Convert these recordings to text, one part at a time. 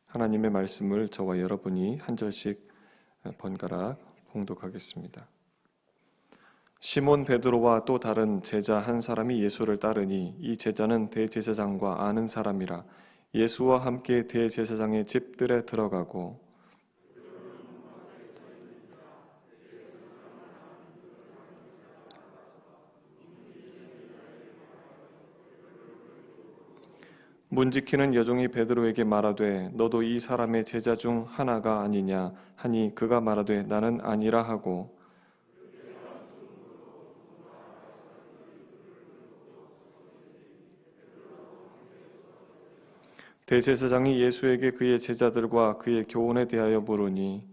하나님의 말씀을 저와 여러분이 한 절씩 번갈아 봉독하겠습니다. 시몬 베드로와 또 다른 제자 한 사람이 예수를 따르니 이 제자는 대제사장과 아는 사람이라 예수와 함께 대제사장의 집들에 들어가고 문지키는 여종이 베드로에게 말하되 너도 이 사람의 제자 중 하나가 아니냐 하니 그가 말하되 나는 아니라 하고 대제사장이 예수에게 그의 제자들과 그의 교훈에 대하여 물으니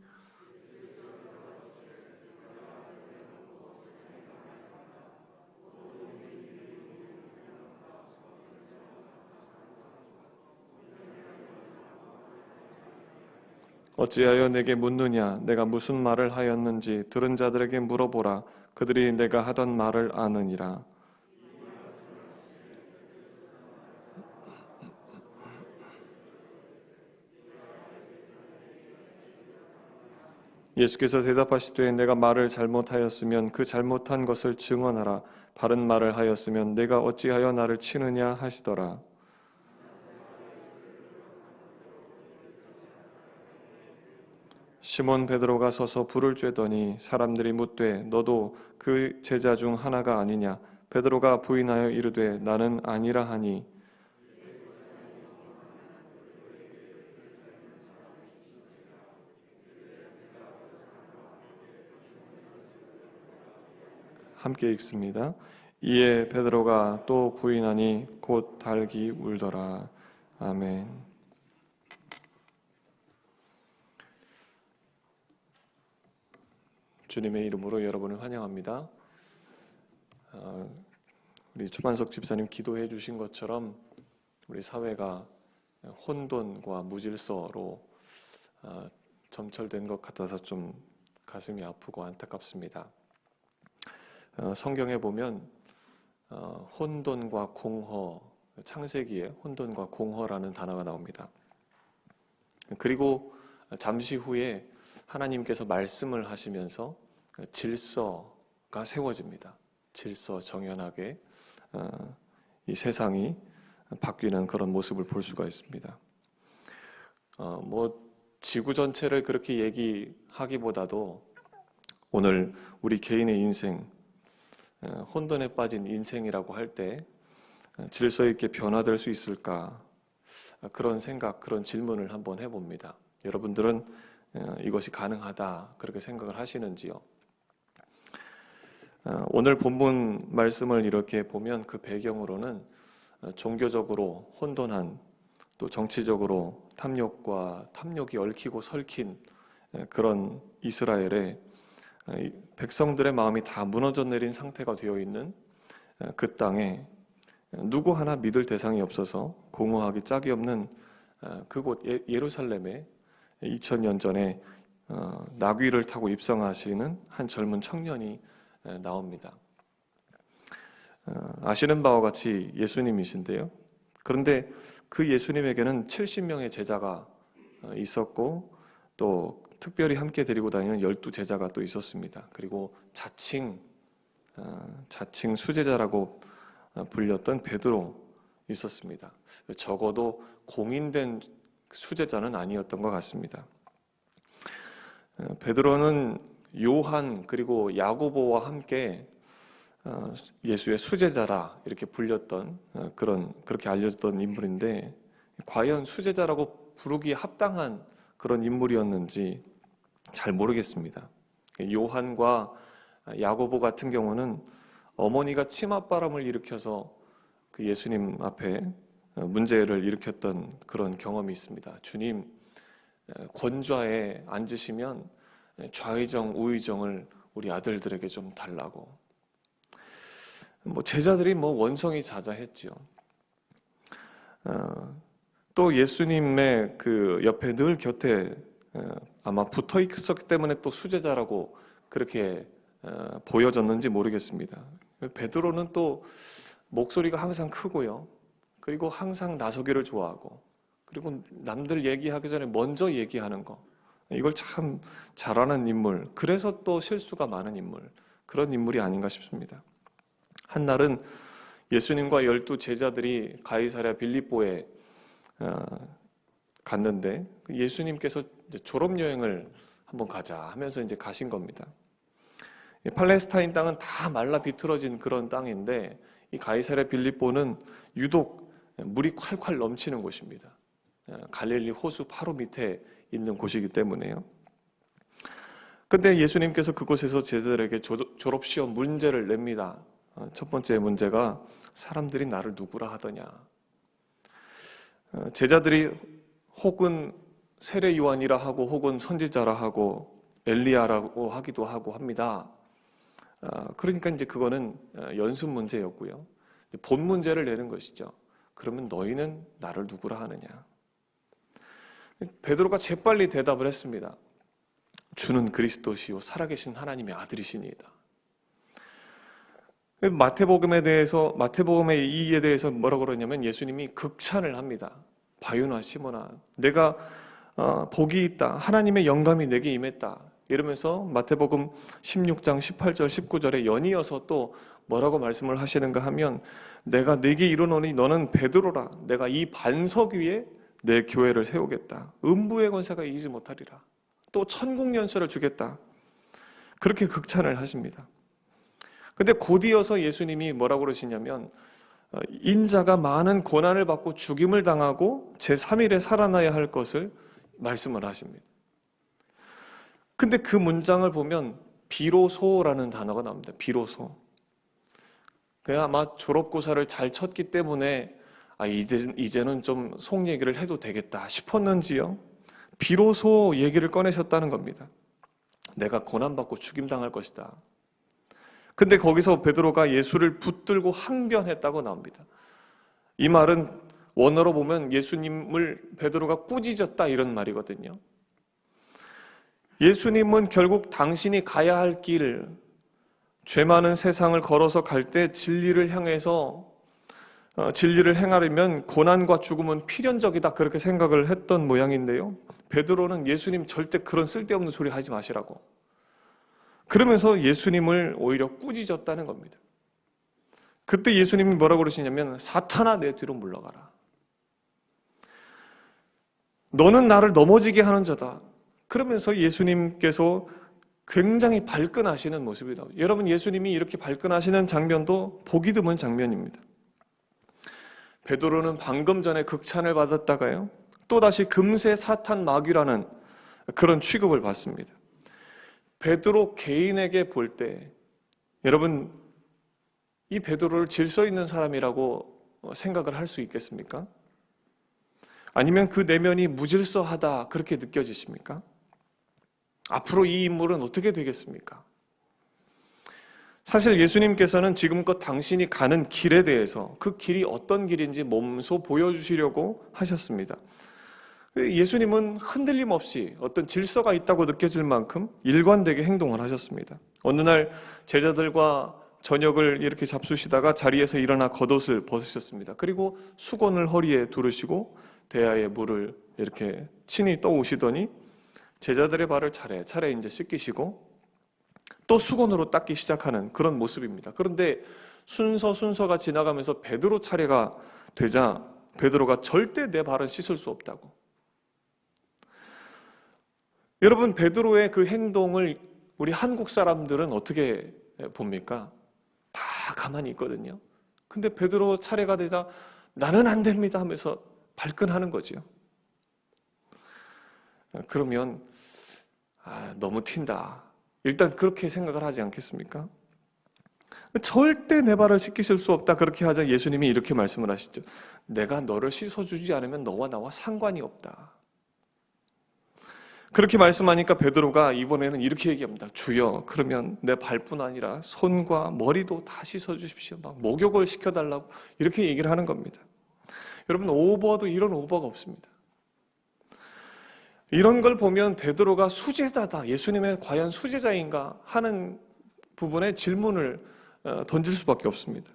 어찌하여 내게 묻느냐 내가 무슨 말을 하였는지 들은 자들에게 물어보라 그들이 내가 하던 말을 아느니라. 예수께서 대답하시되 내가 말을 잘못하였으면 그 잘못한 것을 증언하라 바른 말을 하였으면 내가 어찌하여 나를 치느냐 하시더라. 시몬 베드로가 서서 불을 쬐더니 사람들이 묻되 너도 그 제자 중 하나가 아니냐 베드로가 부인하여 이르되 나는 아니라 하니 함께 읽습니다. 이에 베드로가 또 부인하니 곧 달기 울더라. 아멘. 주님의 이름으로 여러분을 환영합니다. 우리 추만석 집사님 기도해 주신 것처럼 우리 사회가 혼돈과 무질서로 점철된 것 같아서 좀 가슴이 아프고 안타깝습니다. 성경에 보면 혼돈과 공허, 창세기에 혼돈과 공허라는 단어가 나옵니다. 그리고 잠시 후에 하나님께서 말씀을 하시면서 질서가 세워집니다. 질서 정연하게 이 세상이 바뀌는 그런 모습을 볼 수가 있습니다. 지구 전체를 그렇게 얘기하기보다도 오늘 우리 개인의 인생, 혼돈에 빠진 인생이라고 할 때 질서 있게 변화될 수 있을까? 그런 생각, 그런 질문을 한번 해봅니다. 여러분들은 이것이 가능하다 그렇게 생각을 하시는지요? 오늘 본문 말씀을 이렇게 보면 그 배경으로는 종교적으로 혼돈한 또 정치적으로 탐욕이 얽히고 설킨 그런 이스라엘의 백성들의 마음이 다 무너져 내린 상태가 되어 있는 그 땅에 누구 하나 믿을 대상이 없어서 공허하기 짝이 없는 그곳 예루살렘에 2000년 전에 나귀를 타고 입성하시는 한 젊은 청년이 나옵니다. 아시는 바와 같이 예수님이신데요. 그런데 그 예수님에게는 70명의 제자가 있었고 또 특별히 함께 데리고 다니는 12제자가 또 있었습니다. 그리고 자칭 수제자라고 불렸던 베드로 있었습니다. 적어도 공인된 수제자는 아니었던 것 같습니다. 베드로는 요한 그리고 야고보와 함께 예수의 수제자라 이렇게 불렸던 그렇게 알려졌던 인물인데 과연 수제자라고 부르기에 합당한 그런 인물이었는지 잘 모르겠습니다. 요한과 야고보 같은 경우는 어머니가 치맛바람을 일으켜서 그 예수님 앞에 문제를 일으켰던 그런 경험이 있습니다. 주님, 권좌에 앉으시면 좌의정, 우의정을 우리 아들들에게 좀 달라고. 제자들이 원성이 자자했죠. 또 예수님의 그 옆에 늘 곁에 아마 붙어 있었기 때문에 또 수제자라고 그렇게 보여졌는지 모르겠습니다. 베드로는 또 목소리가 항상 크고요. 그리고 항상 나서기를 좋아하고 그리고 남들 얘기하기 전에 먼저 얘기하는 거, 이걸 참 잘하는 인물, 그래서 또 실수가 많은 인물, 그런 인물이 아닌가 싶습니다. 한날은 예수님과 12 제자들이 가이사랴 빌립보에 갔는데 예수님께서 이제 졸업여행을 한번 가자 하면서 이제 가신 겁니다. 팔레스타인 땅은 다 말라 비틀어진 그런 땅인데 이 가이사랴 빌립보는 유독 물이 콸콸 넘치는 곳입니다. 갈릴리 호수 바로 밑에 있는 곳이기 때문에요. 근데 예수님께서 그곳에서 제자들에게 졸업시험 문제를 냅니다. 첫 번째 문제가 사람들이 나를 누구라 하더냐. 제자들이 혹은 세례 요한이라 하고 혹은 선지자라 하고 엘리야라고 하기도 하고 합니다. 그러니까 이제 그거는 연습 문제였고요. 본 문제를 내는 것이죠. 그러면 너희는 나를 누구라 하느냐. 베드로가 재빨리 대답을 했습니다. 주는 그리스도시요 살아계신 하나님의 아들이시니이다. 마태복음의 이에 대해서 뭐라고 그러냐면 예수님이 극찬을 합니다. 바요나 시몬아, 내가 복이 있다. 하나님의 영감이 내게 임했다. 이러면서 마태복음 16장 18절 19절에 연이어서 또 뭐라고 말씀을 하시는가 하면 내가 네게 이르노니 너는 베드로라. 내가 이 반석 위에 내 교회를 세우겠다. 음부의 권세가 이기지 못하리라. 또 천국 연수를 주겠다. 그렇게 극찬을 하십니다. 근데 곧이어서 예수님이 뭐라고 그러시냐면 인자가 많은 고난을 받고 죽임을 당하고 제3일에 살아나야 할 것을 말씀을 하십니다. 근데 그 문장을 보면 비로소라는 단어가 나옵니다. 비로소. 아마 졸업고사를 잘 쳤기 때문에 이제는 좀 속 얘기를 해도 되겠다 싶었는지요. 비로소 얘기를 꺼내셨다는 겁니다. 내가 고난받고 죽임당할 것이다. 근데 거기서 베드로가 예수를 붙들고 항변했다고 나옵니다. 이 말은 원어로 보면 예수님을 베드로가 꾸짖었다 이런 말이거든요. 예수님은 결국 당신이 가야 할 길, 죄 많은 세상을 걸어서 갈 때 진리를 향해서 진리를 행하려면 고난과 죽음은 필연적이다 그렇게 생각을 했던 모양인데요. 베드로는 예수님 절대 그런 쓸데없는 소리 하지 마시라고. 그러면서 예수님을 오히려 꾸짖었다는 겁니다. 그때 예수님이 뭐라고 그러시냐면 사탄아 내 뒤로 물러가라. 너는 나를 넘어지게 하는 자다. 그러면서 예수님께서 굉장히 발끈하시는 모습이 나옵니다. 여러분 예수님이 이렇게 발끈하시는 장면도 보기 드문 장면입니다. 베드로는 방금 전에 극찬을 받았다가요. 또다시 금세 사탄 마귀라는 그런 취급을 받습니다. 베드로 개인에게 볼 때 여러분 이 베드로를 질서 있는 사람이라고 생각을 할 수 있겠습니까? 아니면 그 내면이 무질서하다 그렇게 느껴지십니까? 앞으로 이 인물은 어떻게 되겠습니까? 사실 예수님께서는 지금껏 당신이 가는 길에 대해서 그 길이 어떤 길인지 몸소 보여주시려고 하셨습니다. 예수님은 흔들림 없이 어떤 질서가 있다고 느껴질 만큼 일관되게 행동을 하셨습니다. 어느 날 제자들과 저녁을 이렇게 잡수시다가 자리에서 일어나 겉옷을 벗으셨습니다. 그리고 수건을 허리에 두르시고 대야에 물을 이렇게 친히 떠오시더니 제자들의 발을 차례차례 이제 씻기시고 또 수건으로 닦기 시작하는 그런 모습입니다. 그런데 순서가 지나가면서 베드로 차례가 되자 베드로가 절대 내 발은 씻을 수 없다고. 여러분 베드로의 그 행동을 우리 한국 사람들은 어떻게 봅니까? 다 가만히 있거든요. 근데 베드로 차례가 되자 나는 안 됩니다 하면서 발끈하는 거죠. 그러면 너무 튄다. 일단 그렇게 생각을 하지 않겠습니까? 절대 내 발을 씻기실 수 없다. 그렇게 하자 예수님이 이렇게 말씀을 하시죠. 내가 너를 씻어주지 않으면 너와 나와 상관이 없다. 그렇게 말씀하니까 베드로가 이번에는 이렇게 얘기합니다. 주여, 그러면 내 발뿐 아니라 손과 머리도 다 씻어주십시오. 막 목욕을 시켜달라고 이렇게 얘기를 하는 겁니다. 여러분 오버도 이런 오버가 없습니다. 이런 걸 보면 베드로가 수제자다. 예수님의 과연 수제자인가 하는 부분에 질문을 던질 수밖에 없습니다.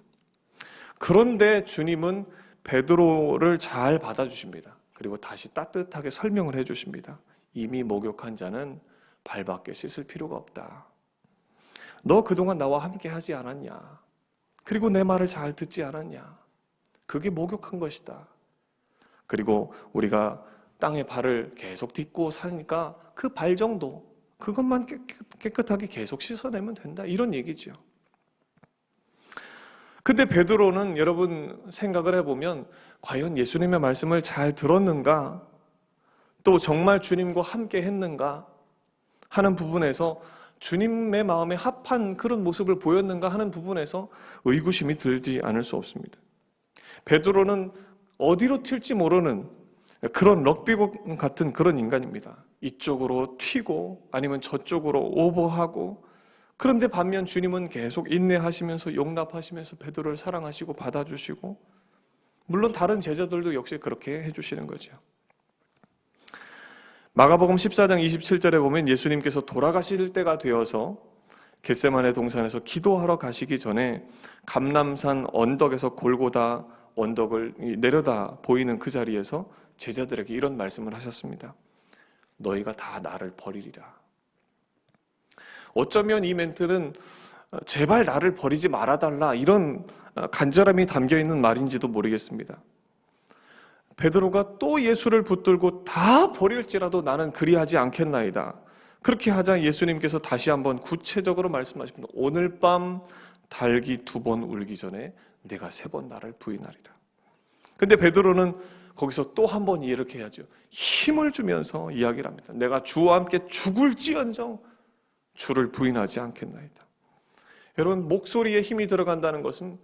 그런데 주님은 베드로를 잘 받아주십니다. 그리고 다시 따뜻하게 설명을 해주십니다. 이미 목욕한 자는 발밖에 씻을 필요가 없다. 너 그동안 나와 함께 하지 않았냐? 그리고 내 말을 잘 듣지 않았냐? 그게 목욕한 것이다. 그리고 우리가 땅에 발을 계속 딛고 사니까 그 발 정도, 그것만 깨끗하게 계속 씻어내면 된다. 이런 얘기죠. 근데 베드로는 여러분 생각을 해보면 과연 예수님의 말씀을 잘 들었는가? 또 정말 주님과 함께 했는가? 하는 부분에서 주님의 마음에 합한 그런 모습을 보였는가 하는 부분에서 의구심이 들지 않을 수 없습니다. 베드로는 어디로 튈지 모르는 그런 럭비공 같은 그런 인간입니다. 이쪽으로 튀고 아니면 저쪽으로 오버하고, 그런데 반면 주님은 계속 인내하시면서 용납하시면서 베드로를 사랑하시고 받아주시고, 물론 다른 제자들도 역시 그렇게 해주시는 거죠. 마가복음 14장 27절에 보면 예수님께서 돌아가실 때가 되어서 겟세마네 동산에서 기도하러 가시기 전에 감람산 언덕에서 골고다 언덕을 내려다 보이는 그 자리에서 제자들에게 이런 말씀을 하셨습니다. 너희가 다 나를 버리리라. 어쩌면 이 멘트는 제발 나를 버리지 말아달라 이런 간절함이 담겨있는 말인지도 모르겠습니다. 베드로가 또 예수를 붙들고 다 버릴지라도 나는 그리하지 않겠나이다. 그렇게 하자 예수님께서 다시 한번 구체적으로 말씀하십니다. 오늘 밤 닭이 2번 울기 전에 내가 3번 나를 부인하리라. 근데 베드로는 거기서 또 한 번 이렇게 해야죠. 힘을 주면서 이야기를 합니다. 내가 주와 함께 죽을지언정 주를 부인하지 않겠나이다. 여러분, 목소리에 힘이 들어간다는 것은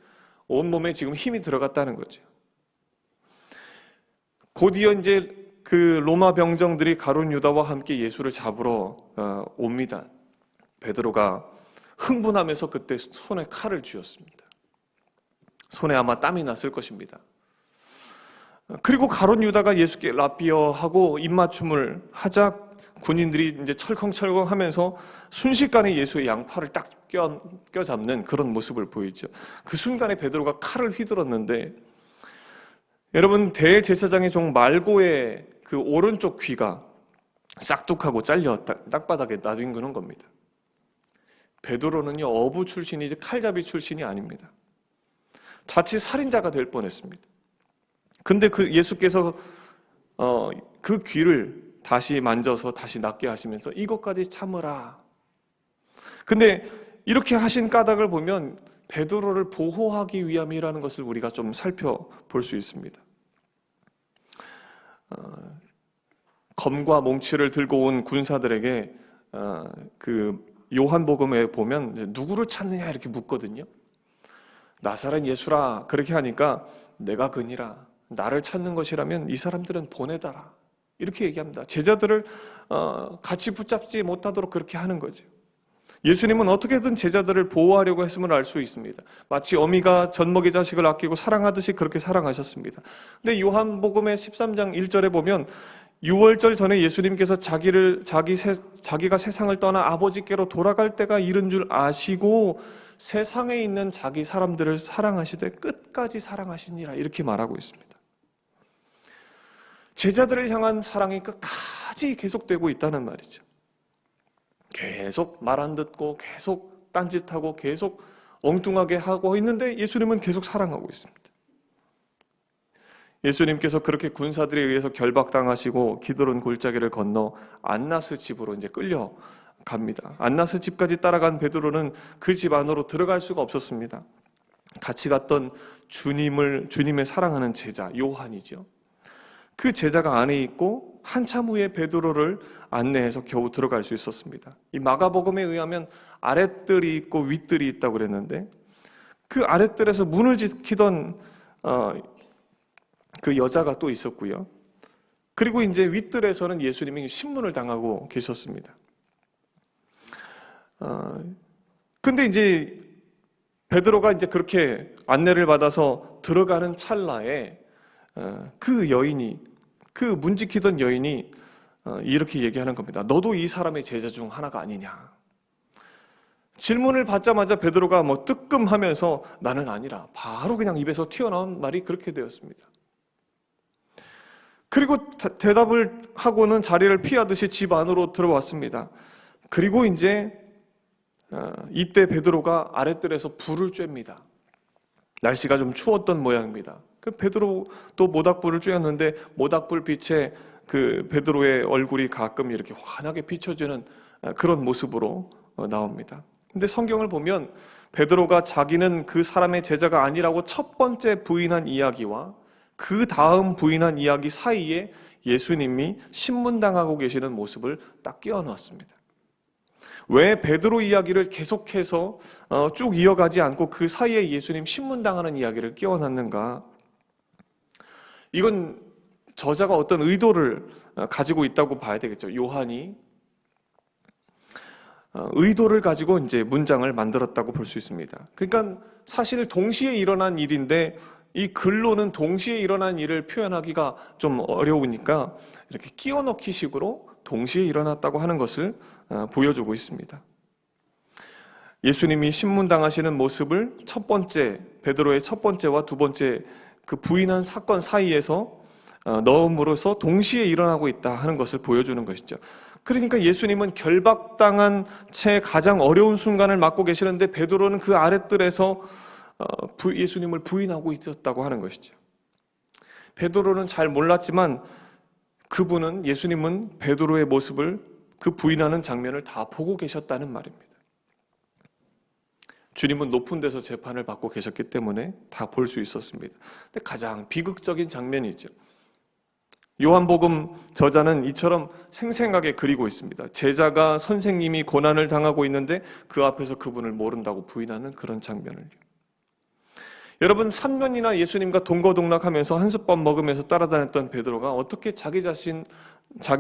온몸에 지금 힘이 들어갔다는 거죠. 곧이어 이제 그 로마 병정들이 가룟 유다와 함께 예수를 잡으러 옵니다. 베드로가 흥분하면서 그때 손에 칼을 쥐었습니다. 손에 아마 땀이 났을 것입니다. 그리고 가룟 유다가 예수께 라삐어 하고 입맞춤을 하자 군인들이 이제 철컹철컹 하면서 순식간에 예수의 양팔을 딱 껴잡는 그런 모습을 보이죠. 그 순간에 베드로가 칼을 휘둘렀는데, 여러분, 대제사장의 종 말고의 그 오른쪽 귀가 싹둑하고 잘려 땅바닥에 놔둔 겁니다. 베드로는요, 어부 출신이지 칼잡이 출신이 아닙니다. 자칫 살인자가 될 뻔했습니다. 근데 그 예수께서 그 귀를 다시 만져서 다시 낫게 하시면서 이것까지 참으라. 근데 이렇게 하신 까닭을 보면 베드로를 보호하기 위함이라는 것을 우리가 좀 살펴볼 수 있습니다. 검과 몽치를 들고 온 군사들에게 그 요한복음에 보면 누구를 찾느냐 이렇게 묻거든요. 나사렛 예수라 그렇게 하니까 내가 그니라. 나를 찾는 것이라면 이 사람들은 보내다라. 이렇게 얘기합니다. 제자들을 같이 붙잡지 못하도록 그렇게 하는 거죠. 예수님은 어떻게든 제자들을 보호하려고 했음을 알 수 있습니다. 마치 어미가 젖먹이 자식을 아끼고 사랑하듯이 그렇게 사랑하셨습니다. 근데 요한복음의 13장 1절에 보면 6월절 전에 예수님께서 자기가 세상을 떠나 아버지께로 돌아갈 때가 이른 줄 아시고 세상에 있는 자기 사람들을 사랑하시되 끝까지 사랑하시니라 이렇게 말하고 있습니다. 제자들을 향한 사랑이 끝까지 계속되고 있다는 말이죠. 계속 말 안 듣고 계속 딴짓하고 계속 엉뚱하게 하고 있는데 예수님은 계속 사랑하고 있습니다. 예수님께서 그렇게 군사들에 의해서 결박당하시고 기드론 골짜기를 건너 안나스 집으로 이제 끌려갑니다. 안나스 집까지 따라간 베드로는 그 집 안으로 들어갈 수가 없었습니다. 같이 갔던 주님의 사랑하는 제자 요한이죠. 그 제자가 안에 있고 한참 후에 베드로를 안내해서 겨우 들어갈 수 있었습니다. 이 마가복음에 의하면 아랫뜰이 있고 윗뜰이 있다고 그랬는데 그 아랫뜰에서 문을 지키던 그 여자가 또 있었고요. 그리고 이제 윗뜰에서는 예수님이 신문을 당하고 계셨습니다. 근데 이제 베드로가 이제 그렇게 안내를 받아서 들어가는 찰나에 그 여인이, 그 문 지키던 여인이 이렇게 얘기하는 겁니다. 너도 이 사람의 제자 중 하나가 아니냐. 질문을 받자마자 베드로가 뭐 뜨끔하면서 나는 아니라 바로 그냥 입에서 튀어나온 말이 그렇게 되었습니다. 그리고 대답을 하고는 자리를 피하듯이 집 안으로 들어왔습니다. 그리고 이제 이때 베드로가 아랫뜰에서 불을 쬐입니다. 날씨가 좀 추웠던 모양입니다. 그 베드로도 모닥불을 쬐었는데 모닥불 빛에 그 베드로의 얼굴이 가끔 이렇게 환하게 비춰지는 그런 모습으로 나옵니다. 근데 성경을 보면 베드로가 자기는 그 사람의 제자가 아니라고 첫 번째 부인한 이야기와 그 다음 부인한 이야기 사이에 예수님이 신문당하고 계시는 모습을 딱 끼워 넣었습니다. 왜 베드로 이야기를 계속해서 쭉 이어가지 않고 그 사이에 예수님 신문당하는 이야기를 끼워 넣는가? 이건 저자가 어떤 의도를 가지고 있다고 봐야 되겠죠. 요한이 의도를 가지고 이제 문장을 만들었다고 볼 수 있습니다. 그러니까 사실 동시에 일어난 일인데 이 글로는 동시에 일어난 일을 표현하기가 좀 어려우니까 이렇게 끼워 넣기 식으로 동시에 일어났다고 하는 것을 보여주고 있습니다. 예수님이 신문당하시는 모습을 첫 번째, 베드로의 첫 번째와 두 번째 그 부인한 사건 사이에서 넣음으로써 동시에 일어나고 있다 하는 것을 보여주는 것이죠. 그러니까 예수님은 결박당한 채 가장 어려운 순간을 맞고 계시는데 베드로는 그 아랫뜰에서 예수님을 부인하고 있었다고 하는 것이죠. 베드로는 잘 몰랐지만 그분은 예수님은 베드로의 모습을 그 부인하는 장면을 다 보고 계셨다는 말입니다. 주님은 높은 데서 재판을 받고 계셨기 때문에 다 볼 수 있었습니다. 근데 가장 비극적인 장면이죠. 요한복음 저자는 이처럼 생생하게 그리고 있습니다. 제자가 선생님이 고난을 당하고 있는데 그 앞에서 그분을 모른다고 부인하는 그런 장면을요. 여러분 3년이나 예수님과 동거동락하면서 한솥밥 먹으면서 따라다녔던 베드로가 어떻게 자기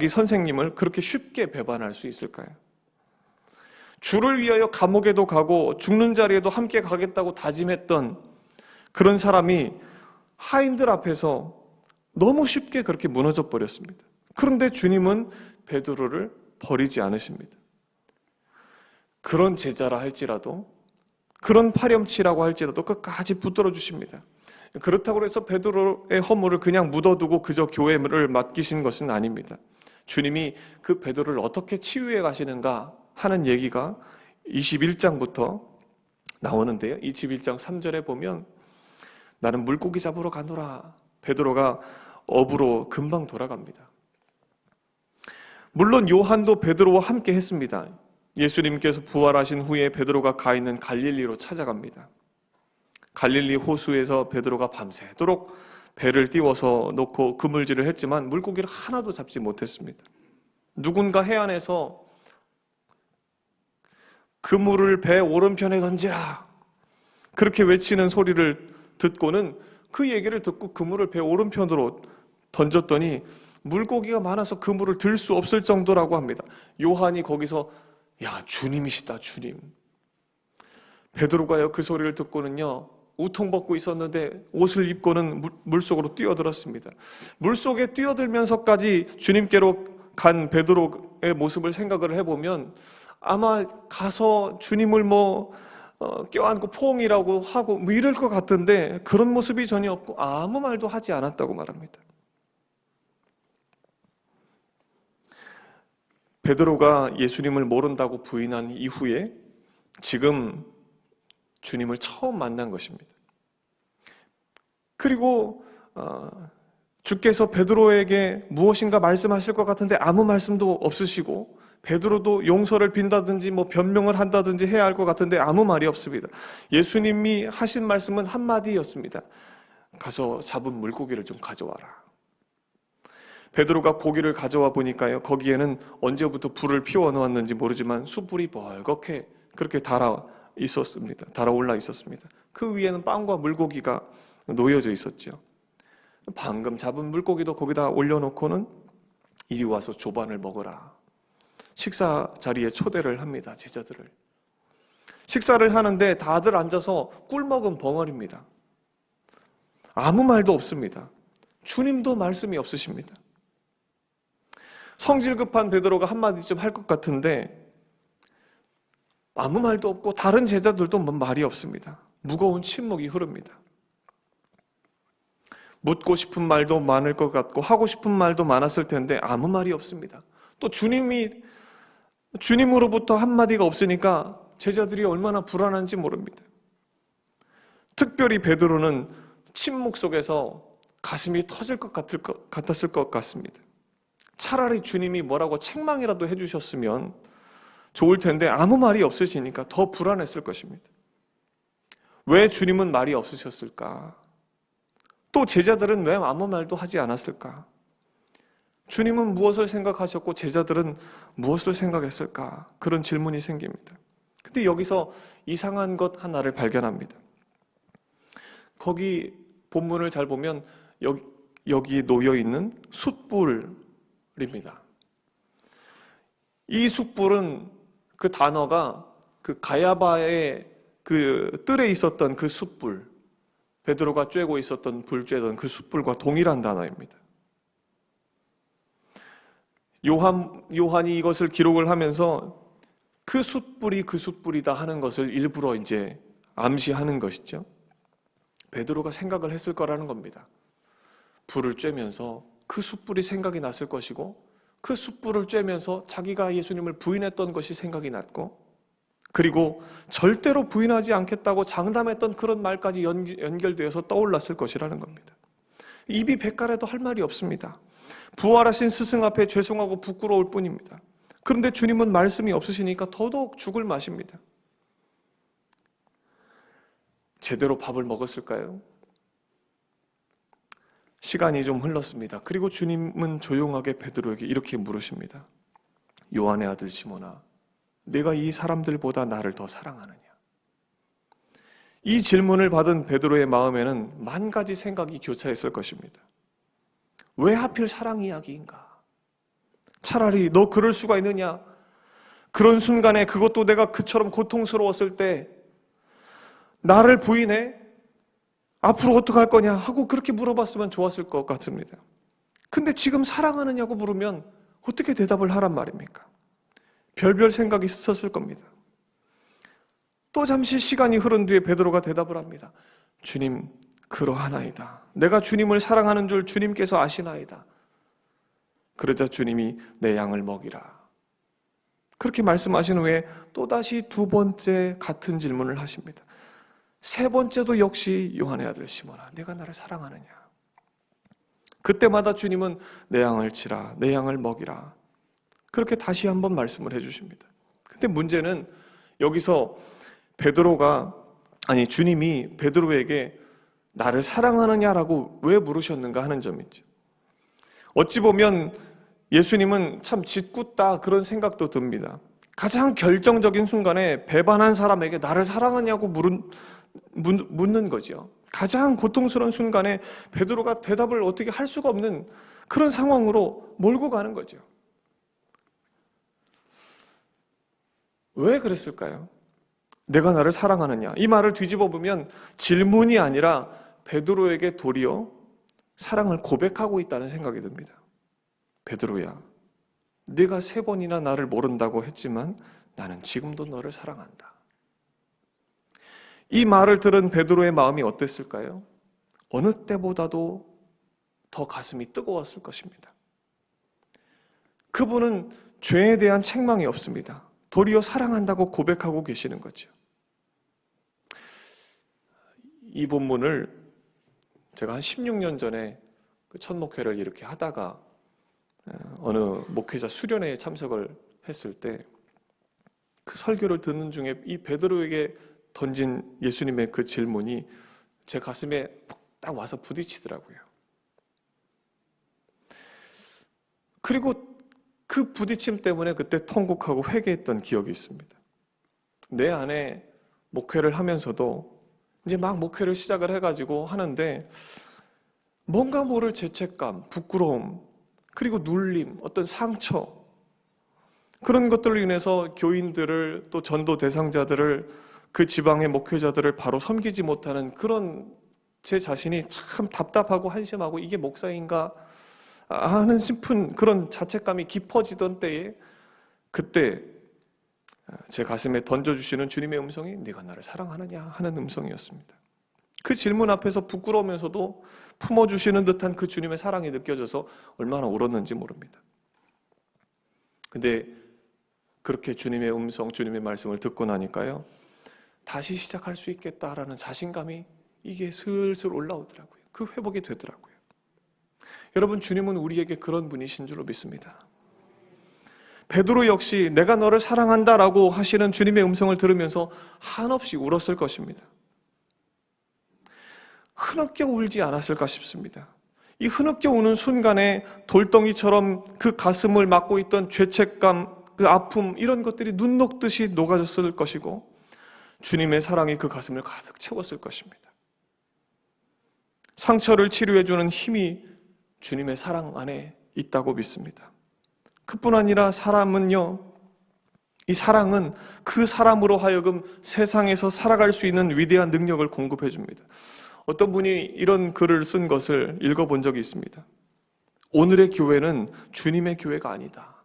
선생님을 그렇게 쉽게 배반할 수 있을까요? 주를 위하여 감옥에도 가고 죽는 자리에도 함께 가겠다고 다짐했던 그런 사람이 하인들 앞에서 너무 쉽게 그렇게 무너져 버렸습니다. 그런데 주님은 베드로를 버리지 않으십니다. 그런 제자라 할지라도 그런 파렴치라고 할지라도 끝까지 붙들어 주십니다. 그렇다고 해서 베드로의 허물을 그냥 묻어두고 그저 교회를 맡기신 것은 아닙니다. 주님이 그 베드로를 어떻게 치유해 가시는가 하는 얘기가 21장부터 나오는데요. 21장 3절에 보면 나는 물고기 잡으러 가노라. 베드로가 업으로 금방 돌아갑니다. 물론 요한도 베드로와 함께 했습니다. 예수님께서 부활하신 후에 베드로가 가 있는 갈릴리로 찾아갑니다. 갈릴리 호수에서 베드로가 밤새도록 배를 띄워서 놓고 그물질을 했지만 물고기를 하나도 잡지 못했습니다. 누군가 해안에서 그물을 배 오른편에 던지라 그렇게 외치는 소리를 듣고는 그 얘기를 듣고 그물을 배 오른편으로 던졌더니 물고기가 많아서 그물을 들 수 없을 정도라고 합니다. 요한이 거기서 야 주님이시다 주님. 베드로가요 그 소리를 듣고는요 우통 벗고 있었는데 옷을 입고는 물속으로 뛰어들었습니다. 물속에 뛰어들면서까지 주님께로 간 베드로의 모습을 생각을 해보면 아마 가서 주님을 껴안고 포옹이라고 하고 이럴 것 같은데 그런 모습이 전혀 없고 아무 말도 하지 않았다고 말합니다. 베드로가 예수님을 모른다고 부인한 이후에 지금 주님을 처음 만난 것입니다. 그리고 주께서 베드로에게 무엇인가 말씀하실 것 같은데 아무 말씀도 없으시고 베드로도 용서를 빈다든지 변명을 한다든지 해야 할 것 같은데 아무 말이 없습니다. 예수님이 하신 말씀은 한마디였습니다. 가서 잡은 물고기를 좀 가져와라. 베드로가 고기를 가져와 보니까요 거기에는 언제부터 불을 피워 놓았는지 모르지만 숯불이 벌겋게 그렇게 달아올라 있었습니다. 그 위에는 빵과 물고기가 놓여져 있었죠. 방금 잡은 물고기도 거기다 올려놓고는 이리 와서 조반을 먹어라. 식사 자리에 초대를 합니다. 제자들을. 식사를 하는데 다들 앉아서 꿀먹은 벙어리입니다. 아무 말도 없습니다. 주님도 말씀이 없으십니다. 성질 급한 베드로가 한마디쯤 할 것 같은데 아무 말도 없고 다른 제자들도 말이 없습니다. 무거운 침묵이 흐릅니다. 묻고 싶은 말도 많을 것 같고 하고 싶은 말도 많았을 텐데 아무 말이 없습니다. 또 주님으로부터 한마디가 없으니까 제자들이 얼마나 불안한지 모릅니다. 특별히 베드로는 침묵 속에서 가슴이 터질 것 같았을 것 같습니다. 차라리 주님이 뭐라고 책망이라도 해주셨으면 좋을 텐데 아무 말이 없으시니까 더 불안했을 것입니다. 왜 주님은 말이 없으셨을까? 또 제자들은 왜 아무 말도 하지 않았을까? 주님은 무엇을 생각하셨고 제자들은 무엇을 생각했을까? 그런 질문이 생깁니다. 근데 여기서 이상한 것 하나를 발견합니다. 거기 본문을 잘 보면 여기 놓여 있는 숯불입니다. 이 숯불은 그 단어가 그 가야바의 그 뜰에 있었던 그 숯불, 베드로가 쬐고 있었던 불 쬐던 그 숯불과 동일한 단어입니다. 요한이 이것을 기록을 하면서 그 숯불이 그 숯불이다 하는 것을 일부러 이제 암시하는 것이죠. 베드로가 생각을 했을 거라는 겁니다. 불을 쬐면서 그 숯불이 생각이 났을 것이고 그 숯불을 쬐면서 자기가 예수님을 부인했던 것이 생각이 났고 그리고 절대로 부인하지 않겠다고 장담했던 그런 말까지 연결되어서 떠올랐을 것이라는 겁니다. 입이 백가래도 할 말이 없습니다. 부활하신 스승 앞에 죄송하고 부끄러울 뿐입니다. 그런데 주님은 말씀이 없으시니까 더더욱 죽을 맛입니다. 제대로 밥을 먹었을까요? 시간이 좀 흘렀습니다. 그리고 주님은 조용하게 베드로에게 이렇게 물으십니다. 요한의 아들 시몬아, 내가 이 사람들보다 나를 더 사랑하느냐? 이 질문을 받은 베드로의 마음에는 만 가지 생각이 교차했을 것입니다. 왜 하필 사랑 이야기인가? 차라리 너 그럴 수가 있느냐? 그런 순간에 그것도 내가 그처럼 고통스러웠을 때 나를 부인해? 앞으로 어떡할 거냐? 하고 그렇게 물어봤으면 좋았을 것 같습니다. 근데 지금 사랑하느냐고 물으면 어떻게 대답을 하란 말입니까? 별별 생각이 있었을 겁니다. 또 잠시 시간이 흐른 뒤에 베드로가 대답을 합니다. 주님, 그러하나이다. 내가 주님을 사랑하는 줄 주님께서 아시나이다. 그러자 주님이 내 양을 먹이라. 그렇게 말씀하신 후에 또다시 두 번째 같은 질문을 하십니다. 세 번째도 역시 요한의 아들 시몬아, 내가 나를 사랑하느냐? 그때마다 주님은 내 양을 치라, 내 양을 먹이라. 그렇게 다시 한번 말씀을 해주십니다. 근데 문제는 여기서 주님이 베드로에게 나를 사랑하느냐라고 왜 물으셨는가 하는 점이죠. 어찌 보면 예수님은 참 짓궂다 그런 생각도 듭니다. 가장 결정적인 순간에 배반한 사람에게 나를 사랑하냐고 묻는 거죠. 가장 고통스러운 순간에 베드로가 대답을 어떻게 할 수가 없는 그런 상황으로 몰고 가는 거죠. 왜 그랬을까요? 내가 나를 사랑하느냐? 이 말을 뒤집어 보면 질문이 아니라 베드로에게 도리어 사랑을 고백하고 있다는 생각이 듭니다. 베드로야, 네가 3번이나 나를 모른다고 했지만 나는 지금도 너를 사랑한다. 이 말을 들은 베드로의 마음이 어땠을까요? 어느 때보다도 더 가슴이 뜨거웠을 것입니다. 그분은 죄에 대한 책망이 없습니다. 도리어 사랑한다고 고백하고 계시는 거죠. 이 본문을 제가 한 16년 전에 그 첫 목회를 이렇게 하다가 어느 목회자 수련회에 참석을 했을 때 그 설교를 듣는 중에 이 베드로에게 던진 예수님의 그 질문이 제 가슴에 딱 와서 부딪히더라고요. 그리고 그 부딪힘 때문에 그때 통곡하고 회개했던 기억이 있습니다. 내 안에 목회를 하면서도 이제 막 목회를 시작을 해가지고 하는데 뭔가 모를 죄책감, 부끄러움, 그리고 눌림, 어떤 상처 그런 것들로 인해서 교인들을 또 전도 대상자들을 그 지방의 목회자들을 바로 섬기지 못하는 그런 제 자신이 참 답답하고 한심하고 이게 목사인가 하는 싶은 그런 자책감이 깊어지던 때에 그때 제 가슴에 던져주시는 주님의 음성이 네가 나를 사랑하느냐 하는 음성이었습니다. 그 질문 앞에서 부끄러우면서도 품어주시는 듯한 그 주님의 사랑이 느껴져서 얼마나 울었는지 모릅니다. 근데 그렇게 주님의 음성, 주님의 말씀을 듣고 나니까요, 다시 시작할 수 있겠다라는 자신감이 이게 슬슬 올라오더라고요. 그 회복이 되더라고요. 여러분, 주님은 우리에게 그런 분이신 줄로 믿습니다. 베드로 역시 내가 너를 사랑한다라고 하시는 주님의 음성을 들으면서 한없이 울었을 것입니다. 흐느껴 울지 않았을까 싶습니다. 이 흐느껴 우는 순간에 돌덩이처럼 그 가슴을 막고 있던 죄책감, 그 아픔, 이런 것들이 눈 녹듯이 녹아졌을 것이고 주님의 사랑이 그 가슴을 가득 채웠을 것입니다. 상처를 치료해주는 힘이 주님의 사랑 안에 있다고 믿습니다. 그뿐 아니라 이 사랑은 그 사람으로 하여금 세상에서 살아갈 수 있는 위대한 능력을 공급해 줍니다. 어떤 분이 이런 글을 쓴 것을 읽어본 적이 있습니다. 오늘의 교회는 주님의 교회가 아니다.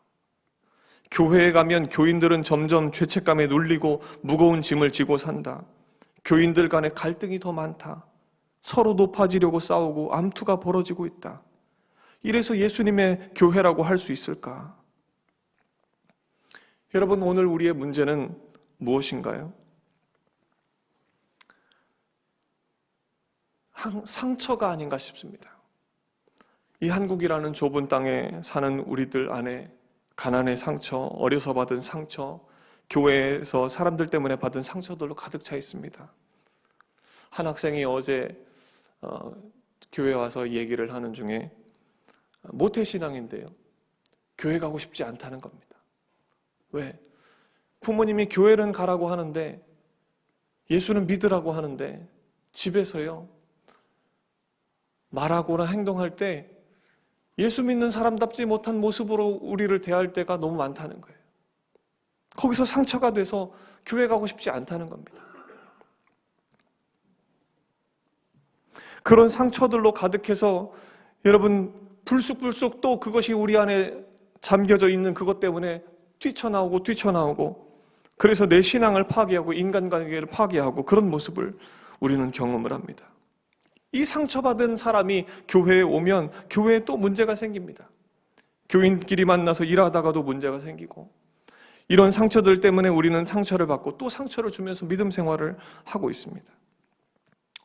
교회에 가면 교인들은 점점 죄책감에 눌리고 무거운 짐을 지고 산다. 교인들 간에 갈등이 더 많다. 서로 높아지려고 싸우고 암투가 벌어지고 있다. 이래서 예수님의 교회라고 할 수 있을까? 여러분, 오늘 우리의 문제는 무엇인가요? 상처가 아닌가 싶습니다. 이 한국이라는 좁은 땅에 사는 우리들 안에 가난의 상처, 어려서 받은 상처, 교회에서 사람들 때문에 받은 상처들로 가득 차 있습니다. 한 학생이 어제 교회 와서 얘기를 하는 중에 모태신앙인데요, 교회 가고 싶지 않다는 겁니다. 왜? 부모님이 교회는 가라고 하는데, 예수는 믿으라고 하는데 집에서요 말하거나 행동할 때 예수 믿는 사람답지 못한 모습으로 우리를 대할 때가 너무 많다는 거예요. 거기서 상처가 돼서 교회 가고 싶지 않다는 겁니다. 그런 상처들로 가득해서 여러분, 불쑥불쑥 또 그것이 우리 안에 잠겨져 있는 그것 때문에 뛰쳐나오고 그래서 내 신앙을 파괴하고 인간관계를 파괴하고 그런 모습을 우리는 경험을 합니다. 이 상처받은 사람이 교회에 오면 교회에 또 문제가 생깁니다. 교인끼리 만나서 일하다가도 문제가 생기고, 이런 상처들 때문에 우리는 상처를 받고 또 상처를 주면서 믿음 생활을 하고 있습니다.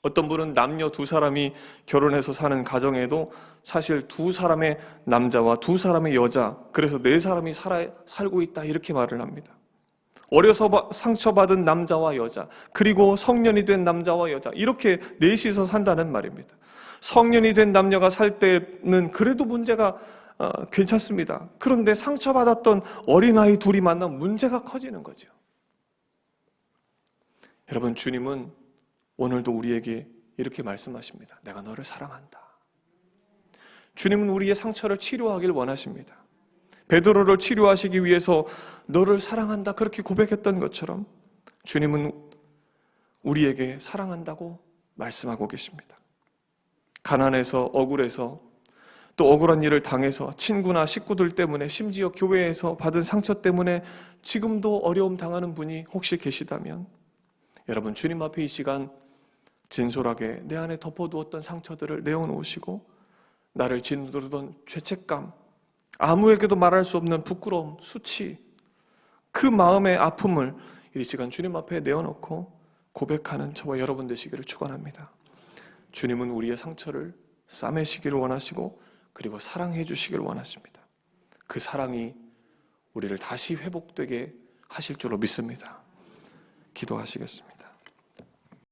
어떤 분은 남녀 두 사람이 결혼해서 사는 가정에도 사실 두 사람의 남자와 두 사람의 여자, 그래서 네 사람이 살고 있다, 이렇게 말을 합니다. 어려서 상처받은 남자와 여자, 그리고 성년이 된 남자와 여자, 이렇게 넷이서 산다는 말입니다. 성년이 된 남녀가 살 때는 그래도 문제가 괜찮습니다. 그런데 상처받았던 어린아이 둘이 만나면 문제가 커지는 거죠. 여러분, 주님은 오늘도 우리에게 이렇게 말씀하십니다. 내가 너를 사랑한다. 주님은 우리의 상처를 치료하길 원하십니다. 베드로를 치료하시기 위해서 너를 사랑한다, 그렇게 고백했던 것처럼 주님은 우리에게 사랑한다고 말씀하고 계십니다. 가난해서, 억울해서, 또 억울한 일을 당해서 친구나 식구들 때문에, 심지어 교회에서 받은 상처 때문에 지금도 어려움 당하는 분이 혹시 계시다면, 여러분, 주님 앞에 이 시간 진솔하게 내 안에 덮어두었던 상처들을 내어놓으시고, 나를 짓누르던 죄책감, 아무에게도 말할 수 없는 부끄러움, 수치, 그 마음의 아픔을 이 시간 주님 앞에 내어놓고 고백하는 저와 여러분 되시기를 축원합니다. 주님은 우리의 상처를 싸매시기를 원하시고, 그리고 사랑해 주시기를 원하십니다. 그 사랑이 우리를 다시 회복되게 하실 줄로 믿습니다. 기도하시겠습니다.